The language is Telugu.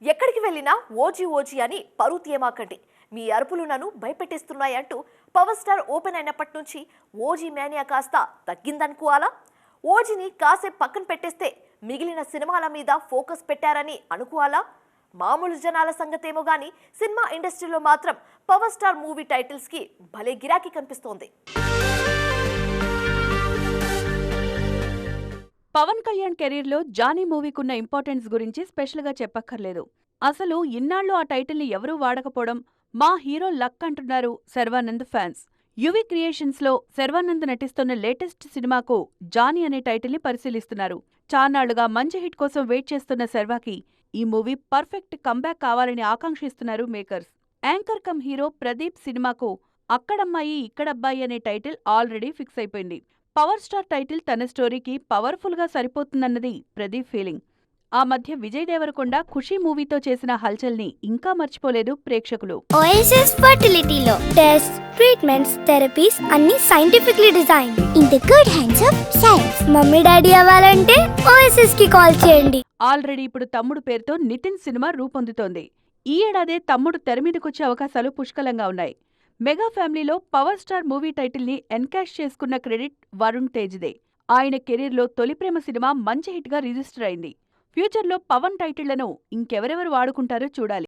ఎక్కడికి వెళ్ళినా ఓజీ ఓజీ అని పరువు తీయమాకండి. మీ అరుపులు నన్ను భయపెట్టిస్తున్నాయంటూ పవర్ స్టార్ ఓపెన్ అయినప్పటి నుంచి ఓజీ మేనియా కాస్త తగ్గిందనుకోవాలా? ఓజీని కాసేపు పక్కన పెట్టేస్తే మిగిలిన సినిమాల మీద ఫోకస్ పెట్టారని అనుకోవాలా? మామూలు జనాల సంగతేమో గానీ సినిమా ఇండస్ట్రీలో మాత్రం పవర్ స్టార్ మూవీ టైటిల్స్ కి భలే గిరాకీ కనిపిస్తోంది. పవన్ కళ్యాణ్ కెరీర్లో జానీ మూవీకున్న ఇంపార్టెన్స్ గురించి స్పెషల్గా చెప్పక్కర్లేదు. అసలు ఇన్నాళ్ళు ఆ టైటిల్ని ఎవరూ వాడకపోవడం మా హీరో లక్ అంటున్నారు శర్వానంద్ ఫ్యాన్స్. యువి క్రియేషన్స్లో శర్వానంద్ నటిస్తున్న లేటెస్ట్ సినిమాకు జానీ అనే టైటిల్ని పరిశీలిస్తున్నారు. చాన్నాళ్లుగా మంచి హిట్ కోసం వెయిట్ చేస్తున్న శర్వాకి ఈ మూవీ పర్ఫెక్ట్ కంబ్యాక్ కావాలని ఆకాంక్షిస్తున్నారు makers. Anchor cum hero Pradeep సినిమాకు అక్కడమ్మాయి ఇక్కడబ్బాయి అనే టైటిల్ ఆల్రెడీ ఫిక్స్ అయిపోయింది. పవర్ స్టార్ టైటిల్ తన స్టోరీకి పవర్ఫుల్గా సరిపోతుందన్నది ప్రదీప్ ఫీలింగ్. ఆ మధ్య విజయ్ దేవరకొండ ఖుషీ మూవీతో చేసిన హల్చల్ని ఇంకా మర్చిపోలేదు ప్రేక్షకులు. ఓఎస్ఎస్ ఫర్టిలిటీలో టెస్ట్, ట్రీట్మెంట్స్, థెరపీస్ అన్ని scientifically design in the good hands of science. Mummy daddy అవ్వాలంటే ఓఎస్ఎస్ కి కాల్ చేయండి. ఆల్రెడీ ఇప్పుడు తమ్ముడు పేరుతో నితిన్ సినిమా రూపొందుతోంది. ఈ ఏడాదే తమ్ముడు తెరమీదకొచ్చే అవకాశాలు పుష్కలంగా ఉన్నాయి. మెగా ఫ్యామిలీలో పవర్ స్టార్ మూవీ టైటిల్ని ఎన్కాష్ చేసుకున్న క్రెడిట్ వరుణ్ తేజ్దే. ఆయన కెరీర్లో తొలి ప్రేమ సినిమా మంచి హిట్గా రిజిస్టర్ అయింది. ఫ్యూచర్లో పవన్ టైటిళ్లను ఇంకెవరెవరు వాడుకుంటారో చూడాలి.